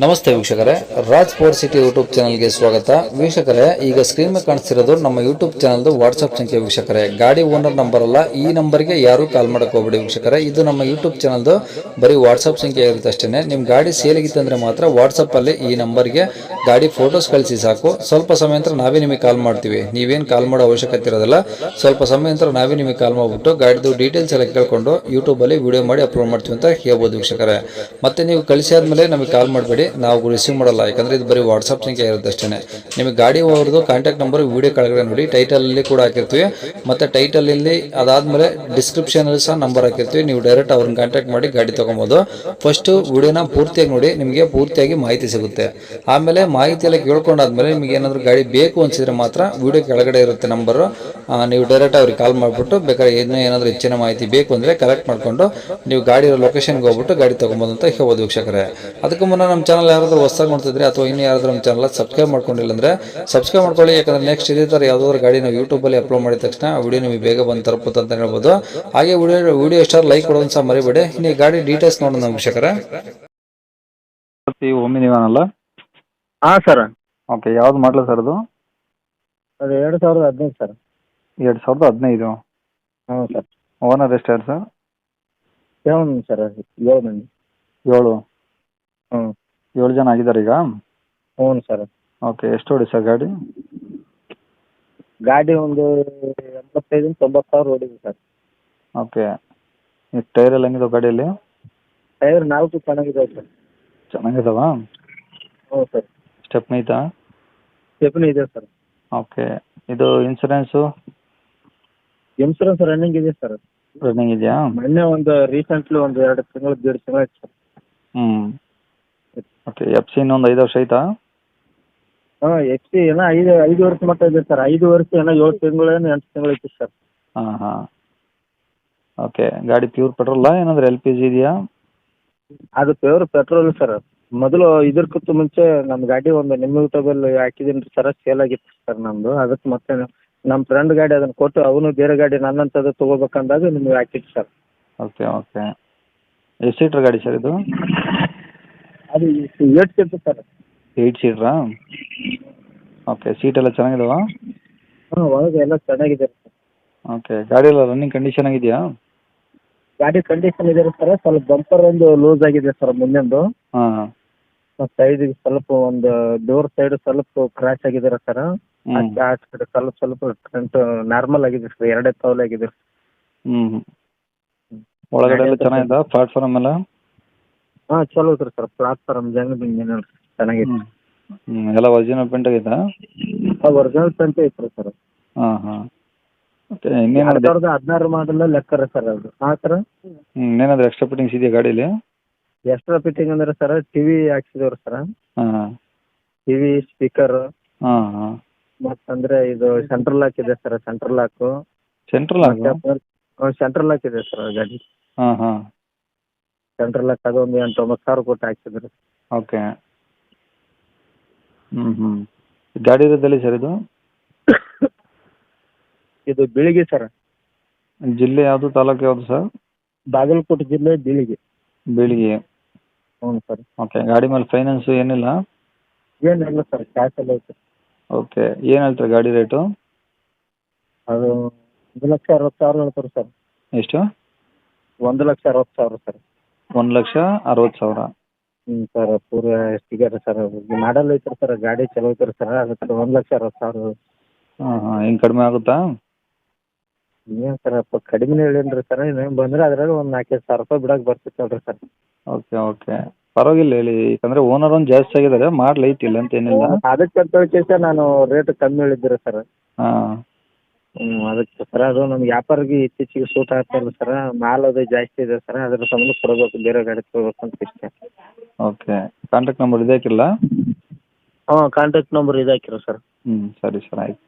ನಮಸ್ತೆ ವೀಕ್ಷಕರೇ, Raj sports city YouTube ಚಾನಲ್ಗೆ ಸ್ವಾಗತ. ವೀಕ್ಷಕರೇ, ಈಗ ಸ್ಕ್ರೀನ್ ಮೇಲೆ ಕಾಣಿಸ್ತಿರೋದು ನಮ್ಮ ಯೂಟ್ಯೂಬ್ ಚಾನಲ್ದು ವಾಟ್ಸ್ಆಪ್ ಸಂಖ್ಯೆ. ವೀಕ್ಷಕರೇ, ಗಾಡಿ ಓನರ್ ನಂಬರ್ ಅಲ್ಲ, ಈ ನಂಬರ್ಗೆ ಯಾರು ಕಾಲ್ ಮಾಡಕ್ಕೆ ಹೋಗ್ಬೇಡಿ ವೀಕ್ಷಕರೇ. ಇದು ನಮ್ಮ ಯೂಟ್ಯೂಬ್ ಚಾನಲ್ದು ಬರೀ ವಾಟ್ಸ್ಆಪ್ ಸಂಖ್ಯೆ ಇರುತ್ತೆ ಅಷ್ಟೇ. ನಿಮ್ಮ ಗಾಡಿ ಸೇಲಿಗಿತ್ತಂದ್ರೆ ಮಾತ್ರ ವಾಟ್ಸಪ್ಪಲ್ಲಿ ಈ ನಂಬರ್ಗೆ ಗಾಡಿ ಫೋಟೋಸ್ ಕಳಿಸಿ ಸಾಕು. ಸ್ವಲ್ಪ ಸಮಯ ನಂತರ ನಾವೇ ನಿಮಗೆ ಕಾಲ್ ಮಾಡ್ತೀವಿ. ನೀವೇನು ಕಾಲ್ ಮಾಡೋ ಅವಶ್ಯಕತೆ ಇರೋದಿಲ್ಲ. ಸ್ವಲ್ಪ ಸಮಯ ನಂತರ ನಾವೇ ನಿಮಗೆ ಕಾಲ್ ಮಾಡಿಬಿಟ್ಟು ಗಾಡಿದು ಡೀಟೇಲ್ಸ್ ಎಲ್ಲ ಕೇಳ್ಕೊಂಡು ಯೂಟ್ಯೂಬಲ್ಲಿ ವಿಡಿಯೋ ಮಾಡಿ ಅಪ್ಲೋಡ್ ಮಾಡ್ತೀವಿ ಅಂತ ಹೇಳ್ಬೋದು ವೀಕ್ಷಕರೇ. ಮತ್ತೆ ನೀವು ಕಳಿಸಿ ಆದಮೇಲೆ ನಮಗೆ ಕಾಲ್ ಮಾಡಬೇಡಿ, ನಾವು ರಿಸೀವ್ ಮಾಡಲ್ಲ. ಯಾಕಂದ್ರೆ ಇದು ಬರೀ ವಾಟ್ಸ್ಆಪ್ ಸಂಖ್ಯೆ ಇರುತ್ತೆ ಅಷ್ಟೇ. ನಿಮಗೆ ಗಾಡಿ ಅವ್ರದ್ದು ಕಾಂಟ್ಯಾಕ್ಟ್ ನಂಬರ್ ವಿಡಿಯೋ ಕೆಳಗಡೆ ನೋಡಿ, ಟೈಟಲ್ ಅಲ್ಲಿ ಕೂಡ ಹಾಕಿರ್ತೀವಿ. ಮತ್ತೆ ಟೈಟಲ್ ಇಲ್ಲಿ ಅದಾದ್ಮೇಲೆ ಡಿಸ್ಕ್ರಿಪ್ಷನ್ ಅಲ್ಲಿ ಸಹ ನಂಬರ್ ಹಾಕಿರ್ತೀವಿ. ನೀವು ಡೈರೆಕ್ಟ್ ಅವ್ರನ್ನ ಕಾಂಟ್ಯಾಕ್ಟ್ ಮಾಡಿ ಗಾಡಿ ತಗೊಬೋದು. ಫಸ್ಟ್ ವಿಡಿಯೋನ ಪೂರ್ತಿಯಾಗಿ ನೋಡಿ, ನಿಮಗೆ ಪೂರ್ತಿಯಾಗಿ ಮಾಹಿತಿ ಸಿಗುತ್ತೆ. ಆಮೇಲೆ ಮಾಹಿತಿ ಎಲ್ಲ ಕೇಳ್ಕೊಂಡಾದ್ಮೇಲೆ ನಿಮಗೆ ಏನಾದರೂ ಗಾಡಿ ಬೇಕು ಅನ್ಸಿದ್ರೆ ಮಾತ್ರ ವಿಡಿಯೋ ಕೆಳಗಡೆ ಇರುತ್ತೆ ನಂಬರ್, ನೀವು ಡೈರೆಕ್ಟ್ ಅವ್ರಿಗೆ ಕಾಲ್ ಮಾಡಿಬಿಟ್ಟು ಬೇಕಾದ್ರೆ ಏನಾದರೂ ಹೆಚ್ಚಿನ ಮಾಹಿತಿ ಬೇಕು ಅಂದ್ರೆ ಕಲೆಕ್ಟ್ ಮಾಡ್ಕೊಂಡು ನೀವು ಗಾಡಿ ಲೊಕೇಶನ್ಗೆ ಹೋಗ್ಬಿಟ್ಟು ಗಾಡಿ ತಗೊಬೋದು ಅಂತ ಹೇಳ್ಬೋದು ವೀಕ್ಷಕರೇ. ಅದಕ್ಕೂ ಮುನ್ನ ನಮ್ಮ ಚಾನಲ್ ಯಾರಾದರೂ ಹೊಸದಾಗಿ ನೋಡ್ತಿದ್ರೆ ಅಥವಾ ಇನ್ನು ಯಾರಾದರೂ ನಮ್ಮ ಚಾನಲ್ ಸಬ್ಸ್ಕ್ರೈಬ್ ಮಾಡ್ಕೊಂಡಿಲ್ಲ ಅಂದ್ರೆ ಸಬ್ಸ್ಕ್ರೈಬ್ ಮಾಡ್ಕೊಳ್ಳಿ. ಯಾಕಂದ್ರೆ ನೆಕ್ಸ್ಟ್ ಇದೇ ಥರ ಯಾವುದಾದ್ರು ಗಾಡಿ ನಾವು ಯೂಟ್ಯೂಬಲ್ಲಿ ಅಪ್ಲೋಡ್ ಮಾಡಿದ ತಕ್ಷಣ ವಿಡಿಯೋ ನಿಮಗೆ ಬೇಗ ಬಂದು ತಲುಪುತ್ತೆ ಅಂತ ಹೇಳ್ಬೋದು. ಹಾಗೆ ವಿಡಿಯೋ ಎಷ್ಟಾದ್ರು ಲೈಕ್ ಕೊಡೋದು ಸಹ ಮರಿಬೇಡಿ. ಇನ್ನು ಈ ಗಾಡಿ ಡೀಟೇಲ್ಸ್ ನೋಡೋಣ ವೀಕ್ಷಕರೇ. ಓಮಿನಿವಾನ್ ಅಲ್ಲ? ಹಾಂ ಸರ್, ಓಕೆ, ಯಾವ್ದು ಮಾಡಲ ಸರ್ ಅದು? ಅದು 2015 ಸರ್. 2015. ಹ್ಞೂ ಸರ್. ಓನರ್ ಎಷ್ಟು ಯಾರು ಸರ್? 7 ಸರ್, 7 ಮಂದಿ. 7. ಹ್ಞೂ 7 ಜನ ಆಗಿದ್ದಾರೆ ಈಗ? ಹ್ಞೂ ಸರ್. ಓಕೆ, ಎಷ್ಟು ಹೊಡಿ ಸರ್ ಗಾಡಿ? ಗಾಡಿ ಒಂದು 85-90 ಸಾವಿರ ಓಡಿದೆ ಸರ್. ಓಕೆ, ಈ ಟೈರ್ ಎಲ್ಲ ಹೆಂಗಿದಾವೆ ಗಾಡಿಯಲ್ಲಿ? ಟೈರ್ 4 ಚೆನ್ನಾಗಿದಾವೆ ಸರ್. ಚೆನ್ನಾಗಿದಾವ? ಹ್ಞೂ ಸರ್. ಸ್ಟೆಪ್ನಿ ಐತಾ? ಸ್ಟೆಪ್ನಿ ಇದೆ ಸರ್. ಓಕೆ, ಇದು ಇನ್ಸೂರೆನ್ಸು ಇನ್ಸೂರೆನ್ಸ್ ರನ್ನಿಂಗ್ ಇದೆ ಸರ್. ರನ್ನಿಂಗ್ ಇದೆಯಾ? ಮೊನ್ನೆ ಒಂದು ರೀಸೆಂಟ್ಲಿ ಒಂದು 2 ತಿಂಗಳು 1.5 ತಿಂಗಳು ಆಯ್ತು ಸರ್. ಹ್ಞೂ. ಓಕೆ, ಎಫ್ ಸಿ ಇನ್ನೊಂದು 5 ವರ್ಷ ಐತಾ? ಹಾಂ, ಎಫ್ ಸಿ ಏನೋ 5 ವರ್ಷ ಮಟ್ಟ ಇದೆ ಸರ್. 5 ವರ್ಷ ಏನೋ 7 ತಿಂಗಳು ಏನೋ 8 ತಿಂಗಳು ಐತಿ ಸರ್. ಹಾಂ ಹಾಂ. ಓಕೆ, ಗಾಡಿ ಪ್ಯೂರ್ ಪೆಟ್ರೋಲಾ ಏನಾದರೂ ಎಲ್ ಪಿ ಜಿ ಇದೆಯಾ? ಅದು ಪ್ಯೂರ್ ಪೆಟ್ರೋಲ್ ಸರ್. ಮೊದಲು ಇದಕ್ಕಿಂತ ಮುಂಚೆ ನಮ್ಮ ಗಾಡಿ ಒಂದು ನಿಮ್ಮ ಯೂಟ್ಯೂಬಲ್ಲಿ ಹಾಕಿದ್ದೀನಿ ರೀ ಸರ್, ಸೇಲ್ ಆಗಿತ್ತು ಸರ್ ನಮ್ಮದು. ಅದಕ್ಕೆ ಮತ್ತೆ ನಮ್ಮ ಫ್ರೆಂಡ್ ಗಾಡಿ ಅದನ್ನು ಕೊಟ್ಟು ಅವನು ಬೇರೆ ಗಾಡಿ ನನ್ನಂಥದ್ದು ತೊಗೋಬೇಕಂದಾಗ ನಿಮ್ಗೆ ಹಾಕಿತ್ತು ಸರ್. ಓಕೆ ಓಕೆ, ಎಷ್ಟು ಸೀಟ್ರ್ ಗಾಡಿ ಸರ್ ಇದು? ಅದು 8 ಸೀಟ್ ಸರ್. 8 ಸೀಟ್ರಾ? ಓಕೆ, ಸೀಟ್ ಎಲ್ಲ ಚೆನ್ನಾಗಿದಾವಾ? ಹಾಂ, ಒಳಗೆ ಎಲ್ಲ ಚೆನ್ನಾಗಿದೆ ಸರ್. ಓಕೆ, ಗಾಡಿ ಎಲ್ಲ ರನ್ನಿಂಗ್ ಕಂಡೀಷನ್ ಆಗಿದೆಯಾ? ಗಾಡಿ ಕಂಡೀಷನ್ ಇದೆ ಸರ್. ಸ್ವಲ್ಪ ಬಂಪರ್ ಒಂದು ಲೂಸ್ ಆಗಿದೆ ಸರ್ ಮುಂದೆಂದು. ಹಾಂ ಹಾಂ. ಸೈಡಿಗೆ ಸ್ವಲ್ಪ ಒಂದು ಡೋರ್ ಸೈಡ್ ಸ್ವಲ್ಪ ಕ್ರ್ಯಾಶ್ ಆಗಿದೆ ಸರ್. ಹ್ಞೂ ಆ ಸೈಡ್ ಸ್ವಲ್ಪ ಫ್ರಂಟ್ ನಾರ್ಮಲ್ ಆಗಿದೆ ಸರ್, 2 ತೌಲ್ ಆಗಿದೆ. ಹ್ಞೂ ಹ್ಞೂ. ಒಳಗಡೆ ಎಲ್ಲ ಚೆನ್ನಾಗಿದೆ ಪ್ಲಾಟ್ಫಾರ್ಮ್ ಎಲ್ಲ? ಹಾಂ, ಚಲೋ ಐತ್ರಿ ಸರ್. ಪ್ಲಾಟ್ಫಾರ್ಮ್ ಜಂಗ್ ಏನಿಲ್ಲ ಚೆನ್ನಾಗಿದೆ. ಹ್ಞೂ, ಎಲ್ಲ ಒರಿಜಿನಲ್ ಪೇಂಟ್ ಆಗೈತಾ? ಒರಿಜಿನಲ್ ಪೇಂಟ್ ಐತ್ರಿ ಸರ್. ಹಾಂ ಹಾಂ. ಓಕೆ, ಇನ್ನೇನಾದ್ರು 2016 ಮಾಡಲ್ ಲೆಕ್ಕ ರೀ ಸರ್ ಅದು. ಹಾಂ ಸರ್. ಇನ್ನೇನಾದರೂ ಎಕ್ಸ್ಟ್ರಾ ಫಿಟ್ಟಿಂಗ್ಸ್ ಇದೆಯಾ ಗಾಡೀಲಿ? ಎಕ್ಸ್ಟ್ರಾ ಫಿಟ್ಟಿಂಗ್ ಅಂದ್ರೆ ಸರ್ ಟಿವಿ ಹಾಕ್ಸಿದವ್ರಿ ಸರ್. ಹಾಂ ಟಿವಿ, ಸ್ಪೀಕರ್, ಹಾಂ ಹಾಂ. ಮತ್ತಂದ್ರೆ ಇದು ಸೆಂಟ್ರಲ್ ಲಾಕ್ ಇದೆ ಸರ್. ಸೆಂಟ್ರಲ್ ಲಾಕು, ಸೆಂಟ್ರಲ್ ಹಾಕು? ಸೆಂಟ್ರಲ್ ಲಾಕ್ ಇದೆ ಸರ್ ಗಾಡಿ. ಹಾಂ ಹಾಂ. ಸೆಂಟ್ರಲ್ ಲಾಕ್ ಅದು ಒಂದು 8-9 ಸಾವಿರ ಕೊಟ್ಟು ಹಾಕ್ಸಿದ್ರಿ. ಓಕೆ. ಹ್ಞೂ ಹ್ಞೂ. ಗಾಡಿ ಇರೋದಲ್ಲಿ ಸರ್ ಇದು? ಇದು ಬೀಳಿಗೆ ಸರ್. ಜಿಲ್ಲೆ ಯಾವುದು, ತಾಲೂಕು ಯಾವುದು ಸರ್? ಬಾಗಲಕೋಟೆ ಜಿಲ್ಲೆ ಬೀಳಿಗೆ. ಬೀಳಿಗೆ. ಹ್ಞೂ ಸರ್. ಓಕೆ, ಗಾಡಿ ಮೇಲೆ ಫೈನಾನ್ಸು ಏನಿಲ್ಲ? ಏನಿಲ್ಲ ಸರ್, ಕ್ಯಾಶ್ ಎಲ್ಲ ಐತೆ. ಓಕೆ, ಏನು ಹೇಳ್ತಾರೆ ಗಾಡಿ ರೇಟು? ಅದು 1,60,000 ಹೇಳ್ತಾರೆ ಸರ್. ಎಷ್ಟು? 1,60,000 ಸರ್. 1,60,000? ಹ್ಞೂ ಸರ್, ಪೂರ ಎಷ್ಟಿಗೆ ಸರ್. ಮಾಡಲ್ ಐತ್ರಿ ಸರ್, ಗಾಡಿ ಚಲೋ ಐತ್ರಿ ಸರ್. ಅದಕ್ಕೆ 1,60,000. ಹಾಂ ಹಾಂ. ಹಿಂಗೆ ಕಡಿಮೆ ಆಗುತ್ತಾ? ಏನು ಸರ್, ಕಡಿಮೆನೇ ಹೇಳೀನಿ ರೀ ಸರ್. ಇನ್ನೇನು ಬಂದರೆ ಅದ್ರಾಗ ಒಂದು 4-5 ಸಾವಿರ ರೂಪಾಯಿ ಬಿಡಕ್ಕೆ ಬರ್ತಿತ್ತು ನೋಡಿರಿ ಸರ್. ಓಕೆ ಓಕೆ, ಪರವಾಗಿಲ್ಲ ಹೇಳಿ. ಯಾಕಂದರೆ ಓನರ್ ಒಂದು ಜಾಸ್ತಿ ಆಗಿದ್ದಾರೆ, ಮಾಡಲಿ ಐತಿಲ್ಲ ಅಂತ ಏನಿಲ್ಲ. ಅದಕ್ಕೆ ಅಂತ ಸರ್ ನಾನು ರೇಟ್ ಕಮ್ಮಿ ಹೇಳಿದ್ದೆ ಸರ್. ಹಾಂ. ಅದಕ್ಕೆ ಸರ್, ಅದು ನಮ್ಗೆ ವ್ಯಾಪಾರಿಗೆ ಇತ್ತೀಚೆಗೆ ಸೂಟ್ ಆಗ್ತಾಯಿಲ್ಲ ಸರ್. ಮಾಲ್ ಅದು ಜಾಸ್ತಿ ಇದೆ ಸರ್, ಅದ್ರ ಸಂಬಂಧ ಕೊಡಬೇಕು, ಬೇರೆ ಗಾಡಿ ತೊಗೋಬೇಕು ಅಂತ ಇಷ್ಟೇ. ಓಕೆ, ಕಾಂಟ್ಯಾಕ್ಟ್ ನಂಬರ್ ಇದೆ ಹಾಕಿರಲಾ? ಹಾಂ, ಕಾಂಟ್ಯಾಕ್ಟ್ ನಂಬರ್ ಇದು ಹಾಕಿರೋ ಸರ್. ಹ್ಞೂ, ಸರಿ ಸರ್, ಆಯ್ತು.